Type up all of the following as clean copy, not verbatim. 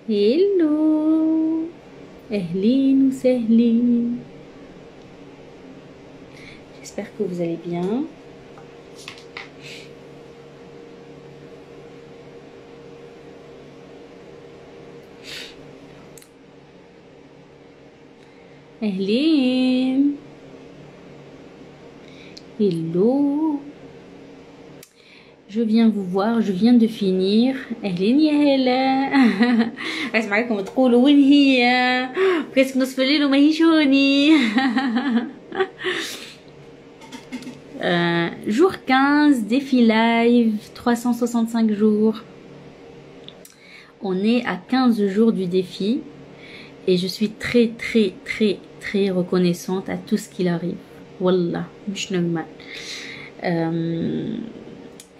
Hello, أهلين وسهلين. J'espère que vous allez bien. أهلين. Hello. Je viens vous voir, je viens de finir. أهلين يا هلا. أسمعكم تقولوا وين هي؟ بريسك نصف الليل وما هيش هوني. Jour 15, défi live, 365 jours. On est à 15 jours du défi et je suis très reconnaissante à tout ce qu'il arrive. Wallah, مش normal.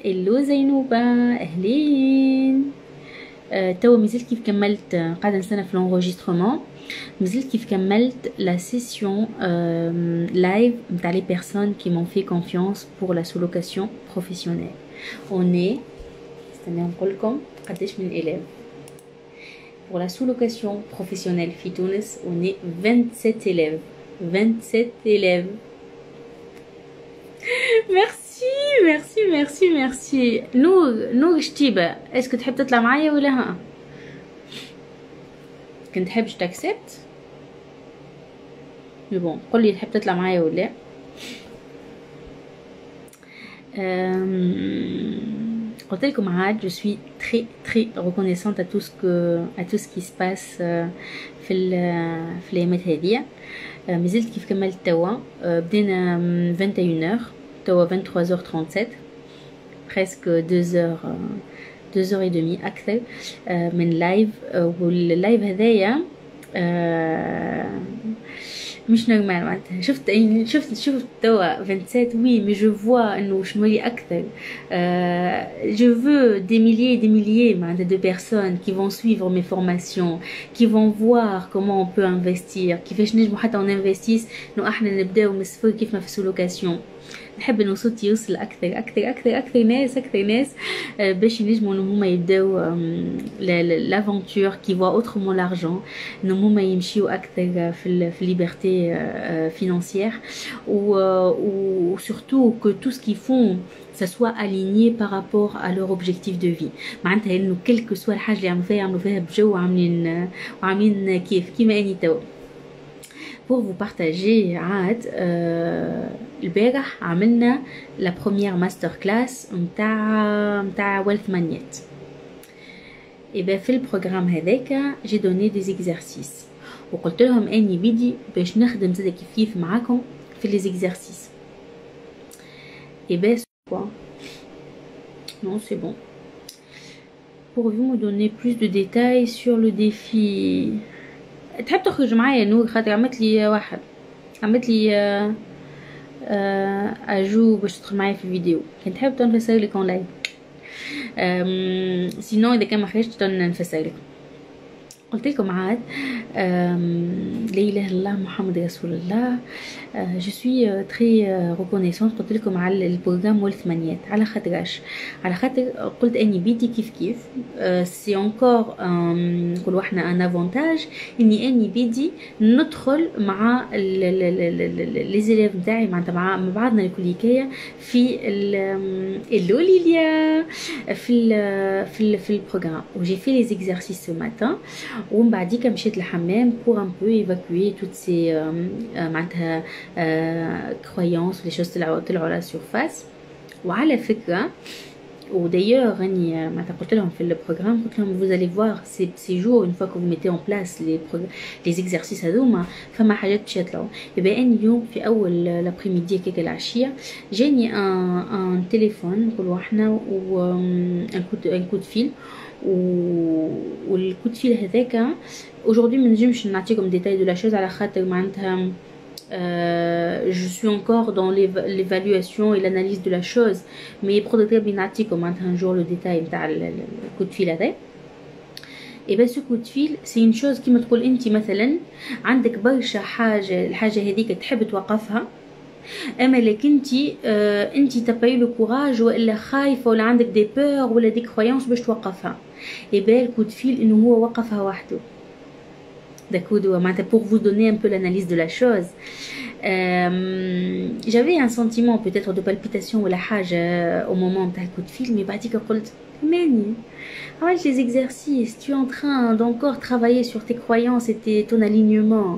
Hello زينوبة، أهلين. توا مازلت كيف كملت، قاعدة نستنى في l'enregistrement. مازلت كيف كملت la session live نتاع les personnes qui m'ont fait confiance pour la sous-location professionnelle. On est استنى نقول لكم قداش من élèves. Pour la sous-location professionnelle في تونس on est 27 élèves. 27 élèves. merci. نور شتيبة، اسكو تحب تطلع معايا ولا ها؟ كنت تحبش تاكسبت؟ مي بون قول لي تحب تطلع معايا ولا؟ قلت لكم عاد je suis très reconnaissante à tout ce qui se passe في الايامات هذه. مازلت كيف كملت توا، بدينا 21h توا 23h37 presque 2 heures et demie أكثر من لايف. واللايف هذايا مش نورمال معناتها. شفت توا 27 وي مي جو فوا انه شنو هي اكثر. je veux des milliers معناتها de personnes qui vont suivre mes formations, qui vont voir comment on peut investir, كيفاش نجمو حتى on investisse انه احنا نبداو من الصفر كيفما في السولوكاسيون. نحب انه صوتي يوصل اكثر ناس باش ينجموا انه هما يبداو لافونتور كي فوا اوترومون لارجون، انه هما يمشيو اكثر في الليبرتي financière ou surtout que tout ce qu'ils font ça soit aligné par rapport à leur objectif de vie. معناتها انه كل سوا الحاجه اللي يعملوا فيها بجو وعاملين كيف كيما اني توا. Pour vous partager عاد البارح عملنا la première masterclass متاع wealth magnet. et ben في البروغرام هذاك j'ai donné des exercices وقلت لهم اني بدي باش نخدم زاد كيف معاكم في les exercices. et ben quoi non c'est bon. Pourriez-vous me donner plus de détails sur le défi? تحب تخرج معايا نور؟ خاطر عملت لي اجو باش تدخل معايا في الفيديو. كنت تحب تنفسر لك اون لايف، سينو اذا كان ما خرجتش نفسر لك. قلت لكم عاد لا اله الا الله محمد رسول الله. je suis très reconnaissante. قلت لكم على البروغرام ولث مانيات على خاطر قلت اني بيدي كيف سي انكور نقولوا احنا ان افونتاج اني بيدي ندخل مع لي زيليف نتاعي معناتها مع بعضنا الكليكيه في اللوليليا في البروغرام. وجي في لي زيكزارسيس سو ماتان ومن بعديك مشيت للحمام pour un peu évacuer toutes ces معناتها croyances les choses طلعوا على السيرفاس. وعلى فكره ودايوغ راني معناتها قلت لهم في البروغرام، قلت لهم vous allez voir ces jours une fois que vous mettez en place les exercices هذوما فما حاجات باش يطلعوا. يبقى اني اليوم في اول لابريميدي كيك العشيه جاني ان تليفون نقولوا احنا و ان كود فيل والكود فيل هذاك aujourd'hui ما نجمش نعطيكم ديتاي دو لا شوز على خاطر معناتها je suis encore dans l'évaluation et l'analyse de la chose, mais peut-être bien نعطيكم معناتها un jour le détail نتاع الكود فيل هذا. et ben ce coup de fil c'est une chose كيما تقول انت مثلا عندك برشا الحاجه هذيك تحب توقفها اما لك انت تبعي له كوراج ولا خايفه ولا عندك دي بور ولا دي كرويونس باش توقفها يبالك وتفيل انه هو وقفها وحده. D'accord, pour vous donner un peu l'analyse de la chose, j'avais un sentiment peut-être de palpitation ou la hage au moment de le coup de fil, mais بعد que قلت Mani, avec les exercices, tu es en train d'encore travailler sur tes croyances et ton alignement.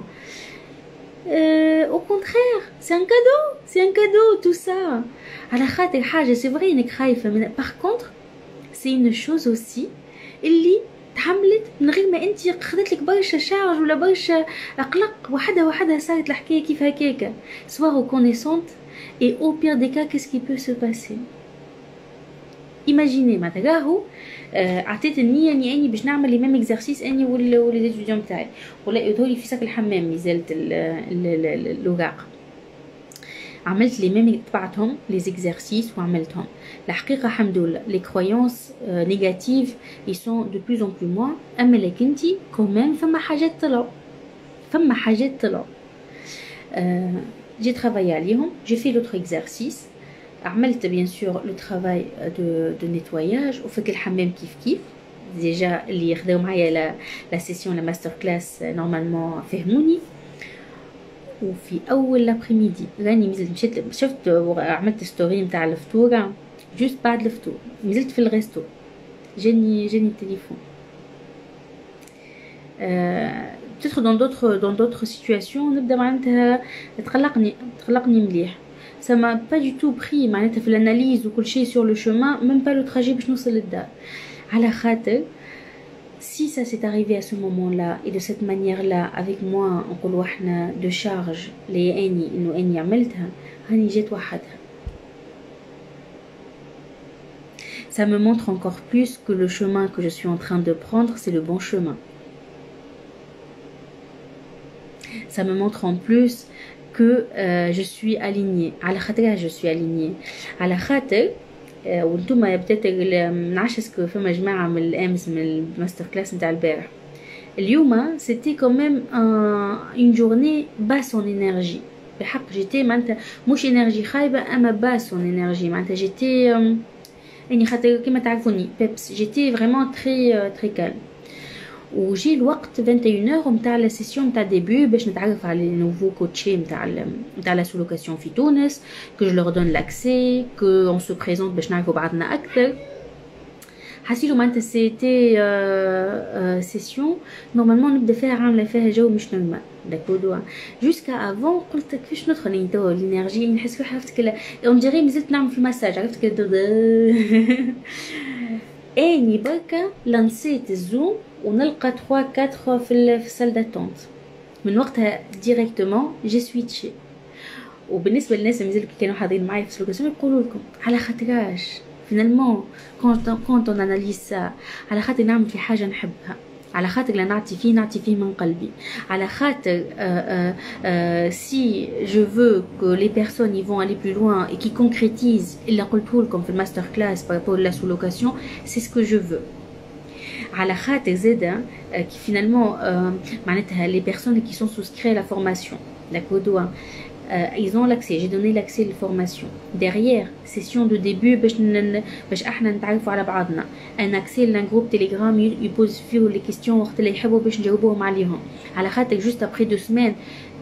Au contraire, c'est un cadeau tout ça. على خاطر حاجة c'est vrai انك خايفة mais par contre c'est une chose aussi اللي تحملت من غير ما انت خدت لك برشا شارج ولا برشا قلق وحدها صارت الحكايه كيف هكاكا. sois reconnaissante et au pire des cas qu'est-ce qui peut se passer. imaginez ما تراهو عطيت النية اني باش نعمل لي ميم اكزرسيس اني ولا لي ستوديون تاعي ولا يدوري في ساك الحمام مازالت الوراق عملت لي ميم تبعتهم لي زيكزارسيس وعملتهم. الحقيقه الحمد لله لي كرويونس نيجاتيف ils sont de plus en plus moins. اما لك انت كومام فما حاجات طلعوا جي ترافاي عليهم. جي في لوتر اكزرسيس عملت بيان سور لو ترافاي دو نيتواياج وفك الحمام كيف ديجا اللي يخداو معايا لا سيسيون لا ماستر كلاس نورمالمون فهموني. وفي اول لابريميدي راني مشيت شفت عملت ستوري نتاع الفطوره جوست بعد الفطور نزلت في الريستو جاني التليفون. peut-être dans d'autres situations نبدا معناتها تقلقني مليح. ça m'a pas du tout pris معناتها في الاناليز وكل شيء sur le chemin même pas le trajet باش نوصل للدار. على خاطر si ça s'est arrivé à ce moment-là et de cette manière-là avec moi نقول وحنا de charge اللي اني عملتها هاني جات وحدها. ça me montre encore plus que le chemin que je suis en train de prendre c'est le bon chemin. ça me montre en plus que je suis alignée. على خاطر je suis alignée على خاطر وانتم بتات منعرفش اسكو فما جماعه من الامس من الماستر كلاس نتاع البارح. اليوم سيتي كوميم اون جورني باس اون انرجي بحق. جيتي معناتها مش انرجي خايبه اما باس اون انرجي معناتها جيتي يعني خاطر كيما تعرفوني بيبس جيتي فريمون تري كالم. وجي الوقت 21h نتاع لا سيسيون نتاع ديبي باش نتعرف على لي نوفو كوتشي نتاع لا سولوكاسيون في تونس كو جو لور دون لاكسي كو اون سو بريزونت باش نعرفوا بعضنا اكثر. حسيتو معناتها سيتي سيسيون نورمالمون نبدا فيها عامله فيها جو مش نورمال داكودو جوسكا افون قلت كيفاش ندخل يعني تو الانرجي نحس روحي عرفت كلا اون ديري مازلت نعمل في المساج عرفت كلا اني بركا لانسيت الزوم ونلقى 3-4 في السال داتونت. من وقتها ديريكتومون جي سويتشي. وبالنسبه للناس اللي كانوا حاضرين معايا في السلوكاسيون يقولوا لكم على خاطراش فينالمون كونت اون اناليز سا على خاطر نعمل في حاجه نحبها على خاطر لا نعطي فيه من قلبي على خاطر si je veux que les personnes ils vont aller plus loin et qui concrétisent اللي قلته لكم في الماستر كلاس par rapport à la sous-location c'est ce que je veux. على خاطر زاده qui finalement معناتها les personnes qui sont souscrites à la formation d'accord ils ont l'accès. J'ai donné l'accès à la formation. Derrière, session de début باش احنا نتعرفوا على بعضنا. un accès d'un groupe Telegram يبوز فيه les questions وقت اللي يحبوا باش نجاوبوهم عليهم. على خاطر juste après 2 semaines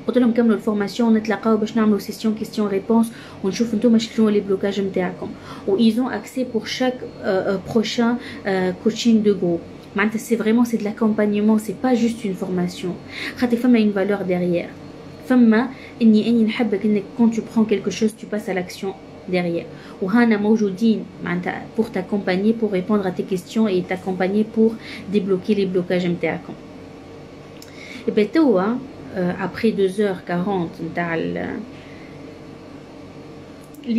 قلت لهم كملوا الفورماسيون نتلاقاو باش نعملوا سيسيون كيستيون ريبونس ونشوف نتوما شنو لي بلوكاج نتاعكم. و ils ont accès pour chaque prochain coaching de groupe. معناتها c'est vraiment c'est de l'accompagnement, c'est pas juste une formation. خاطر فما une valeur derrière. فما اني نحبك انك quand tu prends quelque chose tu passes à l'action derrière. وهنا موجودين معناتها pour t'accompagner pour répondre à tes questions et t'accompagner pour débloquer les blocages نتاعكم. et ben توا après 2h40 نتاع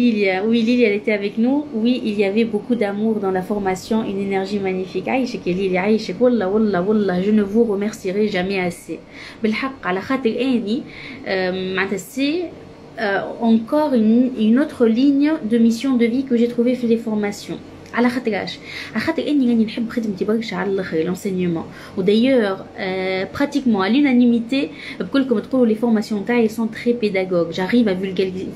Lilia, oui, Lilia, elle était avec nous. Oui, il y avait beaucoup d'amour dans la formation, une énergie magnifique. Aïchek Lilia, Aïchek, wallah, wallah, wallah, je ne vous remercierai jamais assez. بالحق على خاطر اني معناتها c'est encore une autre ligne de mission de vie que j'ai trouvé في les formations. على خاطرش على خاطر اني راني نحب خدمتي برشا على الاخر لونسينيومون ودايوغ براتيكمون à l'unanimité بكلكم تقولوا لي فورماسيون تاعي سون تري بيداغوج j'arrive à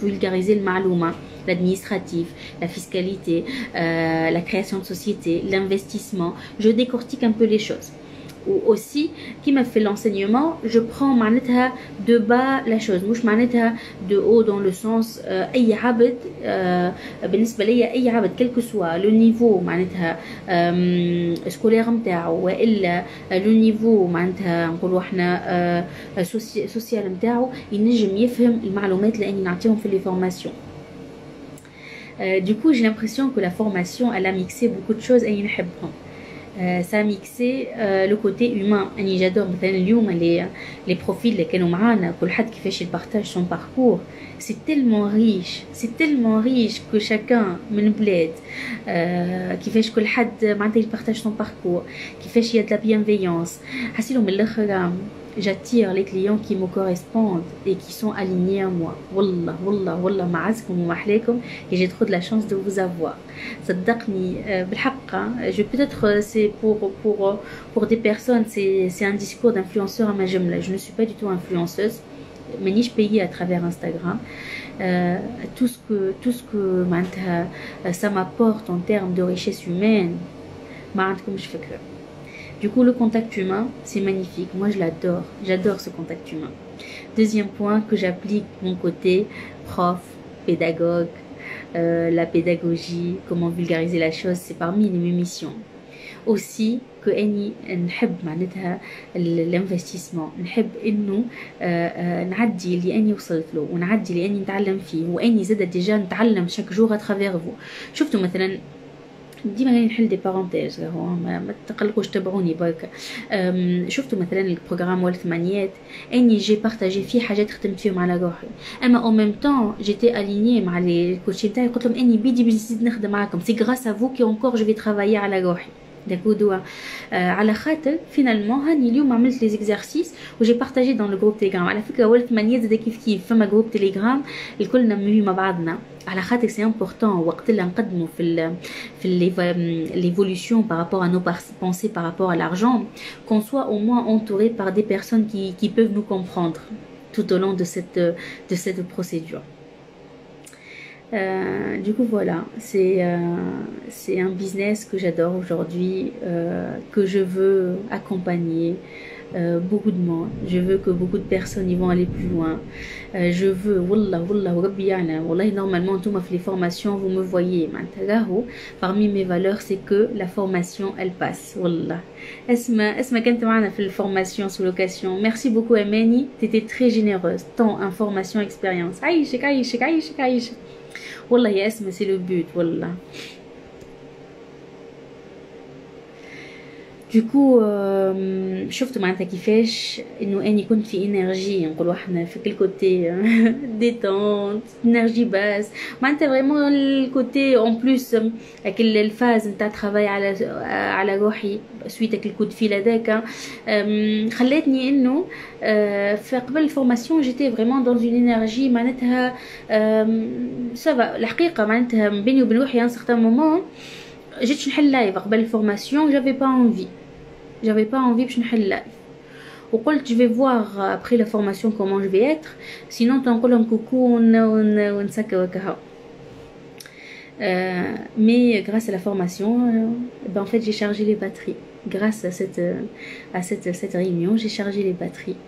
vulgariser المعلومه l'administratif, la fiscalité, la création de société, l'investissement. Je décortique un peu les choses. Ou aussi, qui m'a fait l'enseignement, je prends de bas la chose, مش معناتها de haut dans le sens أي عبد بالنسبة لي أي عبد quel que soit le niveau معناتها scolaire متاعو وإلا le niveau معناتها نقولوا احنا social متاعو ينجم يفهم المعلومات اللي أني نعطيهم في les formations. Du coup, j'ai l'impression que la formation, elle a mixé beaucoup de choses et ça a mixé le côté humain. J'adore les profils qui sont معانا كل حد كيفاش il partage son parcours. C'est tellement riche que chacun من بلاد كيفاش كل حد معناتها il partage son parcours كيفاش il y a de la bienveillance. حسيلو من الآخر j'attire les clients qui me correspondent et qui sont alignés à moi. Wallah معزكم ومحلاكم et j'ai trop de la chance de vous avoir. صدقني بالحق je peut-être c'est pour des personnes c'est un discours d'influenceur à ma جملة. Je ne suis pas du tout influenceuse. مانيش payée à travers Instagram. Tout ce que ça m'apporte en termes de richesse humaine ما عندكمش فكرة. Du coup, le contact humain, c'est magnifique. Moi, je l'adore. J'adore ce contact humain. Deuxième point que j'applique mon côté prof, pédagogue, la pédagogie, comment vulgariser la chose, c'est parmi mes missions. Aussi, que أني نحب معناتها l'investissement. نحب إنه نعدي اللي أني وصلت له ونعدي اللي أني نتعلم فيه وأني زادة ديجا نتعلم chaque jour à travers vous. شفتوا مثلا ديما راني نحل دي بارونتيز راهو ما تقلقوش تبعوني برك. شفتوا مثلا البروغرام ولا ثمانيات اني جي بارطاجي فيه حاجات خدمت فيهم على روحي اما او ميم طون جيتي اليني مع لي كوتشي تاعي قلت لهم اني بيدي باش نزيد نخدم معاكم سي غراس ا فو كي اونكور جو في ترافايي على روحي داكو على خاطر فينالمون هاني اليوم عملت لي زيكزارسيس وجي بارطاجي دون لو جروب تيليجرام. على فكره ولا ثمانيات زاد كيف فما جروب تيليجرام الكلنا مي مع بعضنا على خاطر سي امبورطون وقت اللي نقدموا في l'évolution par rapport à nos pensées par rapport à l'argent qu'on soit au moins entouré par des personnes qui peuvent nous comprendre tout au long de cette procédure. Du coup voilà, c'est un business que j'adore aujourd'hui, que je veux accompagner beaucoup de monde. Je veux que beaucoup de personnes y vont aller plus loin. Je veux, wallah, normalement, tout les formations, vous me voyez. Parmi mes valeurs, c'est que la formation, elle passe. Wallah. Esma, quand tu as fait la formation sous location, merci beaucoup, Amani. Tu étais très généreuse. Tant information, expérience. Aïe. Wallah, Esma, c'est le but. Wallah. Du coup شفت معناتها كيفاش انه اني كنت في انرجي نقولوا احنا في كل كوتي ديتونت انرجي باس معناتها فريمون الكوتي اون بلوس كل الفاز نتاع ترافاي على روحي سويتك الكود فيل هذاك خلاتني انه في قبل الفورماسيون جيتي فريمون دون اون انرجي معناتها سافا الحقيقه معناتها بيني وبين روحي ان سيغتان مومون جيت نحل لايف قبل الفورماسيون j'avais pas envie باش نحل لايف وقلت je vais voir après la formation comment je vais être sinon تنقول لهم كوكو ونسكر وكها. Mais grâce à la formation en fait j'ai chargé les batteries grâce à cette réunion j'ai chargé les batteries.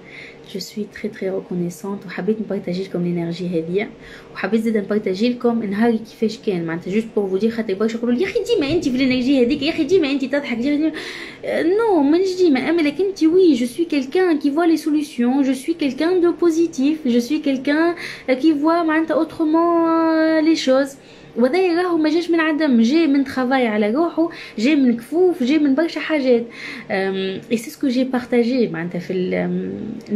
Je suis très très reconnaissante وحبيت نبارطاجي لكم الانرجي هذه وحبيت زيد نبارطاجي لكم نهاري كيفاش كان معناتها جوست بور فو دير خاطر برشا يقولوا لي يا اخي ديما انت في الانرجي هذيك يا اخي ديما انت تضحك نو مانيش ديما اما لكن انت وي جو سوي quelqu'un qui voit les solutions je suis quelqu'un de positif je suis quelqu'un qui voit معناتها autrement les choses وهذا راهو ما جاش من عدم جاي من ترافاي على روحه جاي من كفوف جاي من برشا حاجات et c'est ce que j'ai partagé معناتها في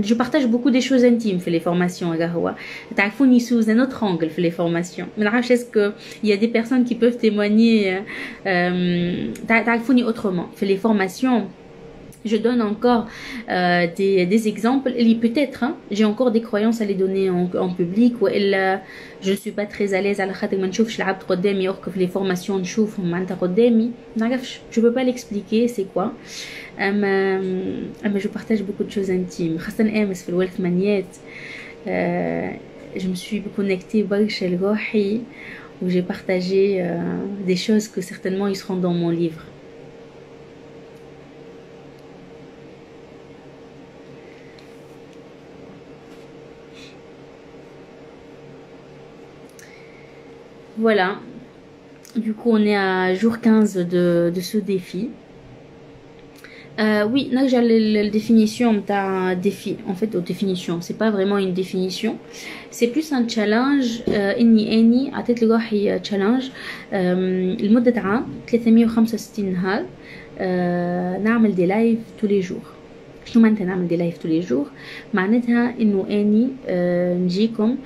je partage beaucoup des choses intimes في les formations راهو تعرفوني sous un autre angle في les formations ما نعرفش est-ce que il y a des personnes qui peuvent témoigner تعرفوني autrement في les formations Je donne encore des exemples. Et peut-être, hein, j'ai encore des croyances à les donner en public. Ou je ne suis pas très à l'aise. Les formations, je ne peux pas l'expliquer, c'est quoi. Je partage beaucoup de choses intimes. Je me suis connectée où j'ai partagé des choses que certainement ils seront dans mon livre. Voilà, du coup on est à jour 15 de ce défi. Oui, là j'ai la définition d'un défi. En fait, aux définitions, c'est pas vraiment une définition, c'est plus un challenge. اني عطيت لروحي challenge لمدة عام 365 نهار نعمل دي لايف tous les jours. شنو معناتها نعمل دي لايف tous les jours؟ معناتها انه اني نجيكم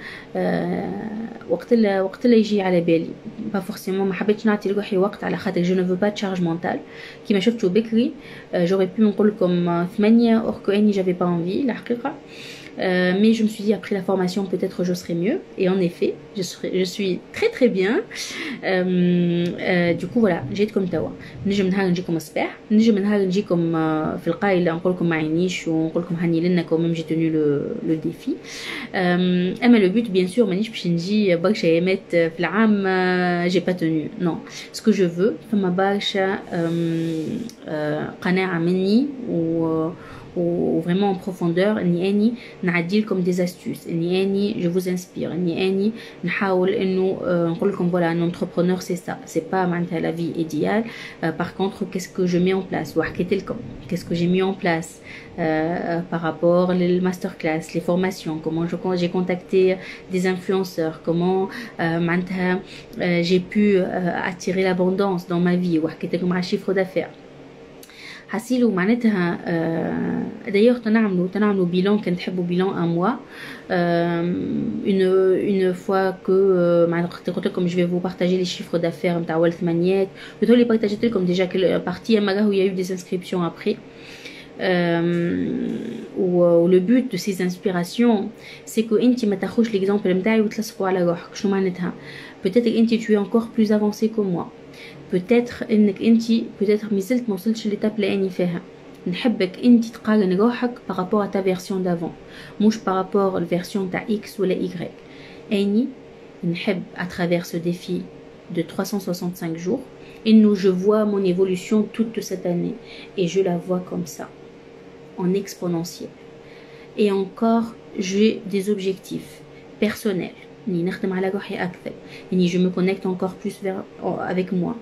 وقت اللي يجي على بالي. با فورسيمون ما حبيتش نعطي لروحي وقت على خاطر جو نو با تشارج مونتال كيما شفتوا بكري. جوري بي نقول لكم 8 اور كو اني جافي با انفي الحقيقه. Mais je me suis dit après la formation peut-être je serai mieux, et en effet je suis très très bien. Du coup voilà, جيت كم توا نجم نهار نجيكم الصباح، نجم نهار نجيكم في القايله نقول لكم ما عينيش ونقول لكم هني لنا كوم جي توني لو ديفي. اما لو بوت بيان سور مانيش باش نجي برشا ايامات في العام جي با توني نو. سكو جو فو فما برشا قناعه مني ou vraiment en profondeur. اني اني نعدي لكم des astuces، اني اني je vous inspire، اني اني نحاول انه نقول لكم voilà un entrepreneur c'est ça، c'est pas معناتها la vie idéale. Par contre qu'est-ce que je mets en place، وحكيت لكم qu'est-ce que j'ai mis en place par rapport les masterclass, les formations, comment j'ai contacté des influenceurs, comment معناتها j'ai pu attirer l'abondance dans ma vie، وحكيت لكم على chiffre d'affaires. حسيلو معناتها d'ailleurs تنعملوا bilan كان تحبوا bilan un mois une fois que معناتها قلت لكم je vais vous partager les chiffres d'affaires نتاع ولث مانيات. بتقولي بارطاجيت لكم déjà que partie اما راهو il y a eu des inscriptions après. و le but de ces inspirations c'est que انت ما تاخوش l'exemple نتاعي وتلصقوا على روحك. شنو معناتها؟ peut-être انت tu es encore plus avancé que moi، peut-être انك انتي peut-être مازلت ما وصلتش للإتاب اللي اني فيها. نحبك انتي تقارن روحك par rapport à ta version d'avant، مش par rapport à la version تاع X ولا Y. اني نحب à travers ce défi de 365 jours انه je vois mon évolution toute cette année et je la vois comme ça en exponentiel. Et encore j'ai des objectifs personnels. Je me connecte encore plus avec moi.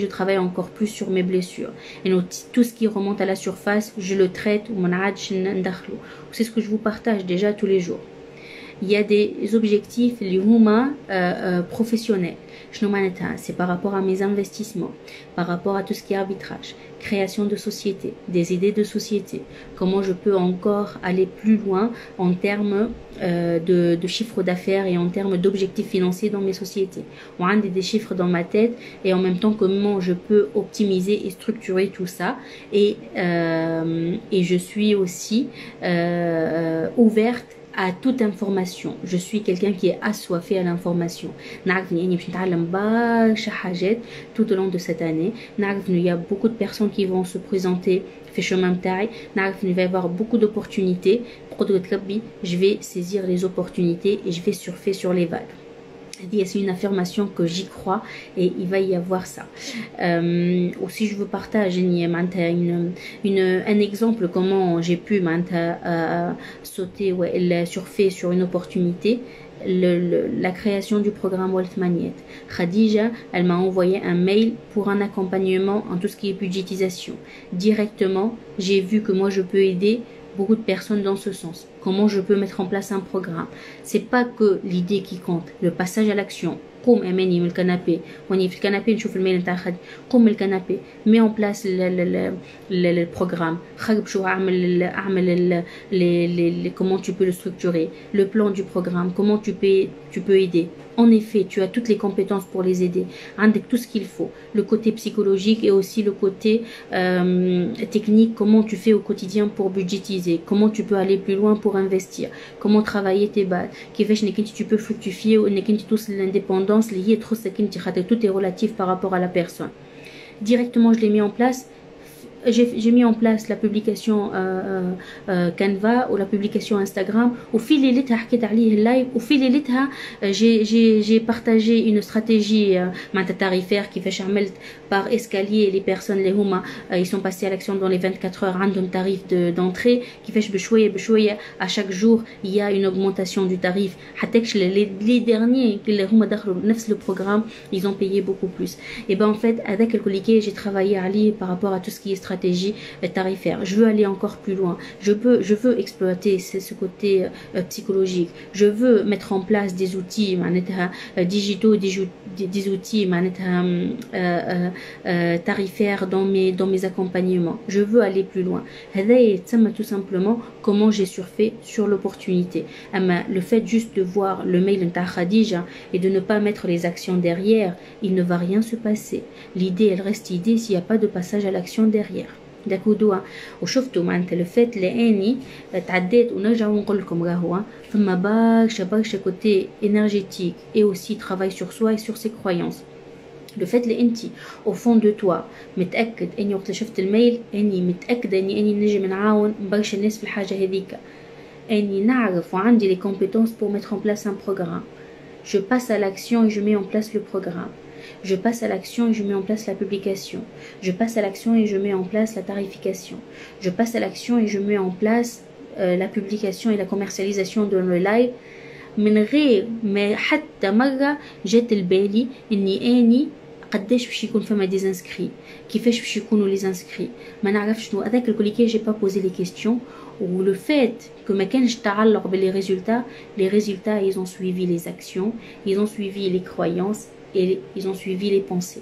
Je travaille encore plus sur mes blessures. Et tout ce qui remonte à la surface, je le traite. C'est ce que je vous partage déjà tous les jours. Il y a des objectifs professionnels. C'est par rapport à mes investissements, par rapport à tout ce qui est arbitrage, création de société, des idées de société, comment je peux encore aller plus loin en termes de chiffre d'affaires et en termes d'objectifs financiers dans mes sociétés. On a des chiffres dans ma tête et en même temps comment je peux optimiser et structurer tout ça. Et je suis aussi ouverte à toute information. Je suis quelqu'un qui est assoiffé à l'information. Tout au long de cette année, il y a beaucoup de personnes qui vont se présenter في chemin بتاعي. il va y avoir beaucoup d'opportunités. Je vais saisir les opportunités et je vais surfer sur les vagues. C'est une affirmation que j'y crois et il va y avoir ça. Aussi je vous partage un exemple comment j'ai pu sauter ou surfer sur une opportunité. La création du programme Wealth Magnet. Khadija, elle m'a envoyé un mail pour un accompagnement en tout ce qui est budgétisation. Directement, j'ai vu que moi je peux aider beaucoup de personnes dans ce sens. Comment je peux mettre en place un programme. C'est pas que l'idée qui compte, le passage à l'action. قوم اماني من الكنابي واني في الكنابي نشوف الميل نتاع خدي قوم من الكنابي مي اون بلاس البروغرام خرج شو اعمل comment tu peux le structurer le plan du programme comment tu peux aider. En effet, tu as toutes les compétences pour les aider. Avec tout ce qu'il faut. Le côté psychologique et aussi le côté technique. Comment tu fais au quotidien pour budgétiser. Comment tu peux aller plus loin pour investir. Comment travailler tes bases. Qui fait que tu peux fructifier ou que tu as l'indépendance liée trop tout est relatif par rapport à la personne. Directement, je l'ai mis en place. J'ai mis en place la publication Canva ou la publication Instagram au fil de l'état live au fil de l'état j'ai partagé une stratégie tarifaire qui fait charmel par escalier les personnes les huma ils sont passés à l'action dans les 24 heures un tarif d'entrée qui fait بشوية à chaque jour il y a une augmentation du tarif les derniers qui les huma le programme ils ont payé beaucoup plus et ben en fait avec le colliquet j'ai travaillé à lire par rapport à tout ce qui est stratégie tarifaire. Je veux aller encore plus loin. Je veux exploiter ce côté psychologique. Je veux mettre en place des outils digitaux, des outils tarifaires dans mes accompagnements. Je veux aller plus loin. Ça m'a tout simplement comment j'ai surfé sur l'opportunité. Le fait juste de voir le mail de Khadija et de ne pas mettre les actions derrière, il ne va rien se passer. L'idée, elle reste idée s'il n'y a pas de passage à l'action derrière. داكودوا وشفتوا معناتها لو فات لاني تعديت ونرجع ونقول لكم راهو ثم برشا كوتي انرجيتيك اي اوسي ترافاي سور سوا اي سور سي كرويونس لو فات اللي انت او فون دو توا متاكد اني وقت شفت الميل اني متاكده اني نجم نعاون برشا الناس في الحاجه هذيك اني نعرف وعندي لي كومبيتونس بور ميتر ان بلاس ان بروغرام je passe à l'action et je mets en place le programme. Je passe à l'action et je mets en place la publication. Je passe à l'action et je mets en place la tarification. Je passe à l'action et je mets en place la publication et la commercialisation de le live. من غير ما حتى مرة جات البالي اني اني قداش باش يكون فما دي انسكري كيفاش باش يكونوا لي انسكري ما نعرفش شنو هذاك الكوليكي جي با بوزي لي كيستيون ou le fait que ما كانش تعلق باللي les résultats ils ont suivi les actions ils ont suivi les croyances et ils ont suivi les pensées.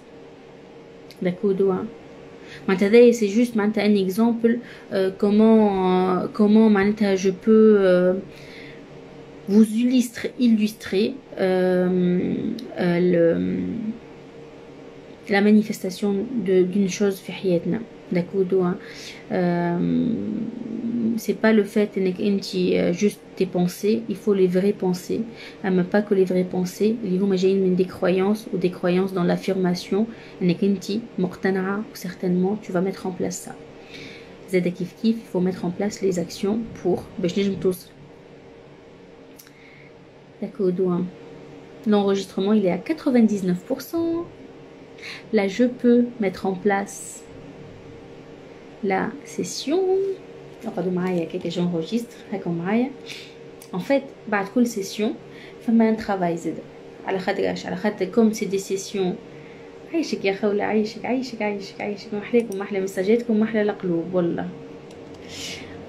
D'accord. Maintenant, c'est juste maintenant un exemple comment maintenant je peux vous illustrer la manifestation d'une chose في حياتنا. D'accord. C'est pas le fait que juste tes pensées, il faut les vraies pensées, mais pas que les vraies pensées. Les gens j'ai des croyances ou des croyances dans l'affirmation, certainement tu vas mettre en place ça. Zeda kif kif, il faut mettre en place les actions pour D'accord. L'enregistrement il est à 99%. Là je peux mettre en place la session. J'enregistre en fait بعد كل session فما un travail زاد على خاطر comme c'est des sessions عيشك يا خولة عيشك ما احلاكم ما احلى مساجاتكم ما احلى القلوب والله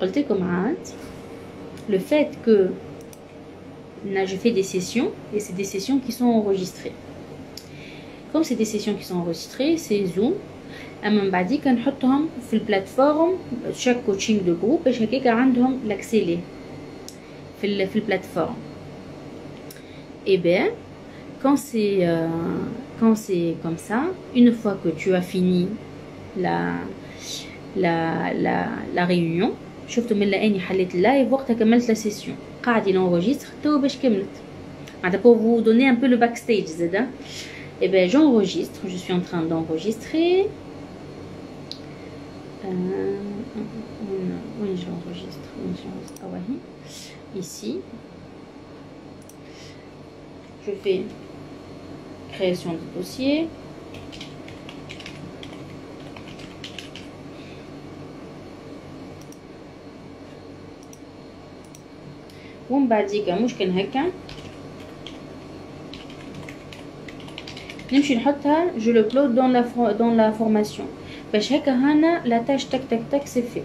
قلت لكم عاد le fait que je fais des sessions et c'est des sessions qui sont enregistrées comme c'est des sessions qui sont enregistrées c'est Zoom اما بعدي كنحطهم في البلاتفورم chaque coaching de groupe باش هكاك عندهم l'accès ليه في البلاتفورم et bien quand c'est comme ça une fois que tu as fini la réunion شفتوا من لاني حليت اللايف وقتها كملت لا سيسيون قاعد ينجستر تو باش كملت معناتها pour vous donner un peu le backstage زادا et bien j'enregistre je suis en train d'enregistrer oui j'enregistre ah ouais. Ici je fais création de dossier ومن بعديك ممكن هكا نمشي نحطها je le upload dans la formation باش هكا هنا لا تاش تك تك تك سي في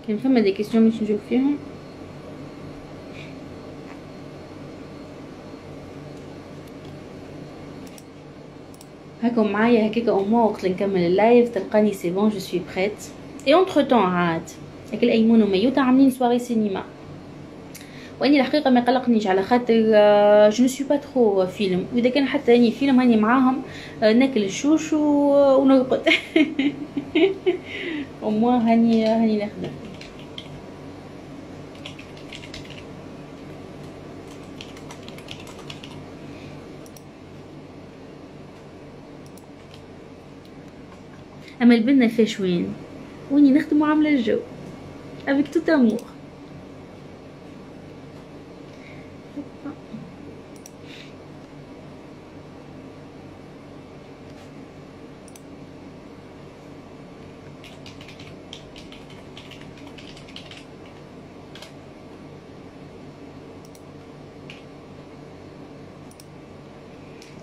كان فما دي كيستيون باش نجاوب فيهم. هاكم معايا هكاكا او موا وقت نكمل اللايف تلقاني سي بون جو سوي بريت. اي اونتر طون عاد هاك الايمون وميوتا عاملين سواري سينما، واني الحقيقه ما قلقنيش على خاطر جو نو سوي با ترو فيلم، واذا كان حتى اني فيلم هاني معاهم ناكل الشوش ونرقد او موا هاني نخدم. اما البنة فاش ويني نخدم وعامله الجو avec tout amour.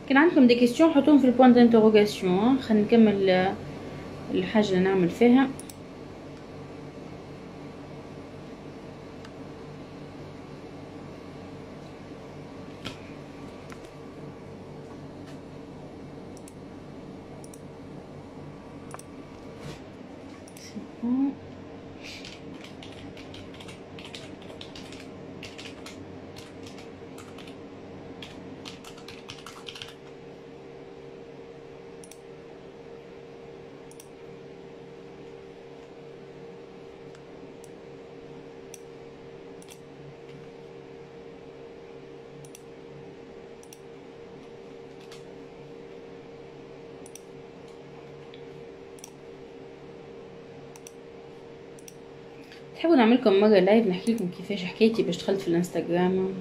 كان عندكم دي كيستيون حطوهم في البوان دانتروغاسيون. خلينا نكمل الحاجه اللي نعمل فيها. تحبوا نعملكم مره لايف نحكي لكم كيفاش حكايتي باش دخلت في الانستغرام؟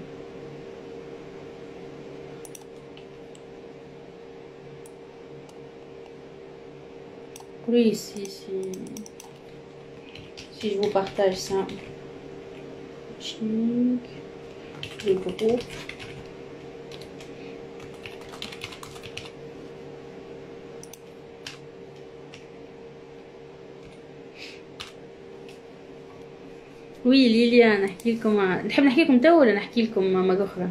Oui, si je vous partage ça. Chic, le groupe. وي ليليا نحكي لكم. نحب نحكي لكم تو ولا نحكي لكم مرة أخرى؟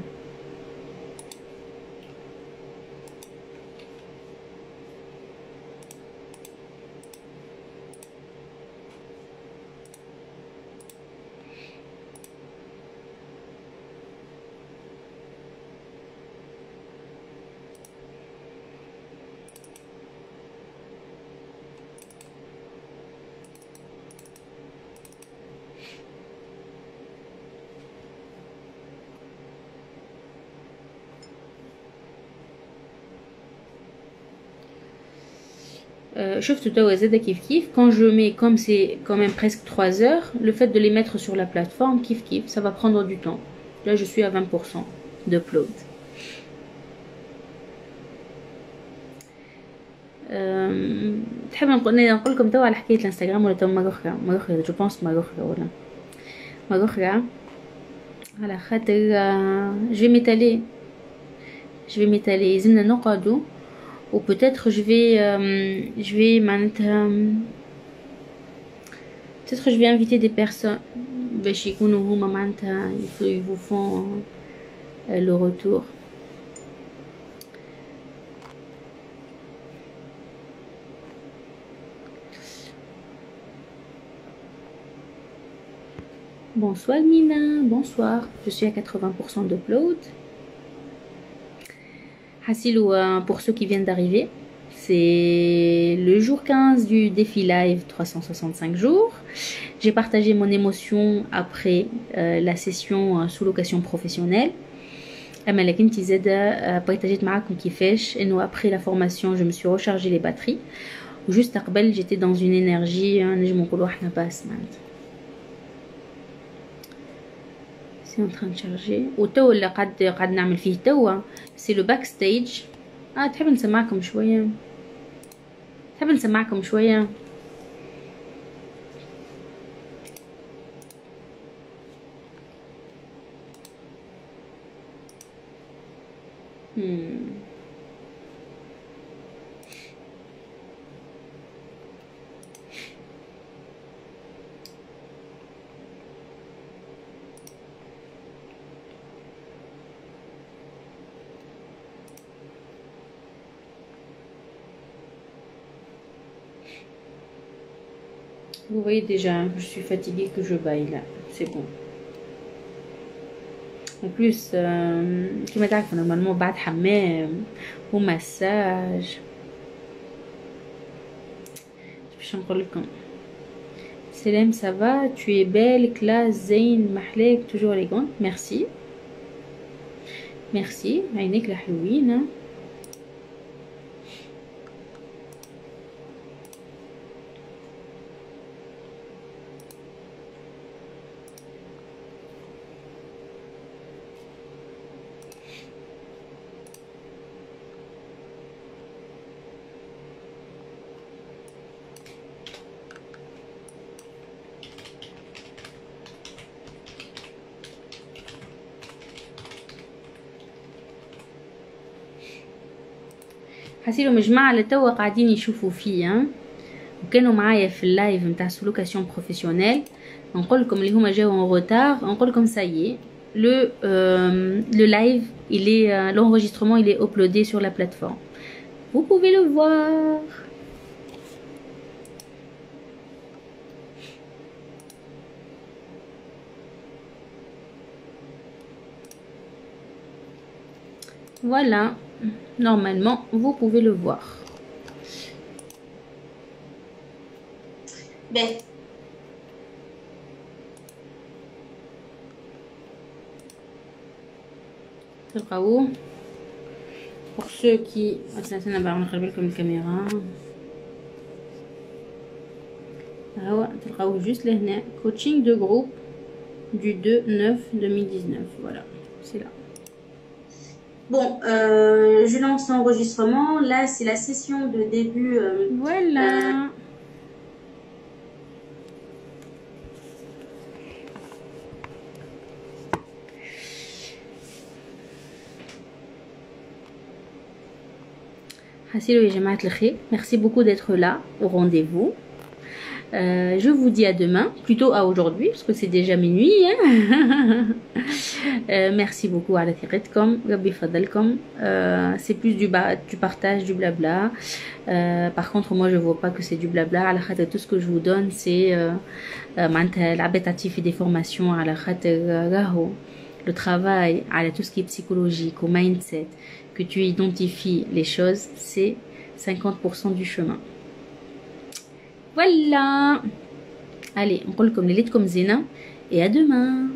شفتوا توا زادا كيف quand je mets comme c'est quand même presque 3 heures, le fait de les mettre sur la plateforme kiff ça va prendre du temps. Là je suis à 20% d'upload. تحب نقول لكم توا على حكايه الانستغرام ولا توا مرة اخرى جو بونس مرة اخرى ولا مرة اخرى على خاطر je vais m'étaler لازمنا نقعدوا ou peut-être je vais معناتها peut-être je vais inviter des personnes باش يكونوا هما معناتها ils vous font le retour. Bonsoir Nina, bonsoir. Je suis à 80% d'upload. Hassilou, pour ceux qui viennent d'arriver, c'est le jour 15 du défi live 365 jours. J'ai partagé mon émotion après la session sous location professionnelle. أما كنت زادة بارتاجيت معاكم كيفاش إنه après la formation je me suis rechargé les batteries. Juste قبل j'étais dans une énergie نجم نقولوا احنا باس معناتها. C'est en train de charger. وتو اللي قاعد نعمل فيه توا c'est le backstage. تحب نسمعكم شوية. Vous voyez déjà, je suis fatiguée que je baille là. C'est bon. En plus, كما تعرفوا normalement بعد حمام ومساج. باش نقول لكم Salam, ça va? Tu es belle, classe, زين, محلاك, toujours élégante. Merci. Merci. عينيك الحلوين. حسيلو مجموعة لتوا قاعدين يشوفوا فيا وكانوا معايا في اللايف نتاع سولوكاسيون بروفيسيونيل. نقول لكم اللي هما جاوا en retard, نقول لكم ça y est, le live il est l'enregistrement il est uploadé sur la plateforme. Vous pouvez le voir. Voilà, normalement vous pouvez le voir. Ben. تلقاوه pour ceux qui أساسا نخلي بالكم الكاميرا هو تلقاوه juste لهنا coaching de groupe du 2/9/2019. voilà, c'est là. Bon, je lance l'enregistrement. Là, c'est la session de début. Voilà. Hassilo et Jamaat Lkhair, merci beaucoup d'être là au rendez-vous. Je vous dis à demain, plutôt à aujourd'hui, parce que c'est déjà minuit. Hein. Merci beaucoup à la tirette.com, Rabbi Fadalkom. C'est plus du partage, du blabla. Par contre, moi, je vois pas que c'est du blabla. À la khater, tout ce que je vous donne, c'est l'habitatif et des formations. À la khater, le travail, à tout ce qui est psychologique, au mindset, que tu identifies les choses, c'est 50% du chemin. Voilà. Allez, on colle comme les lettres comme Zéna et à demain.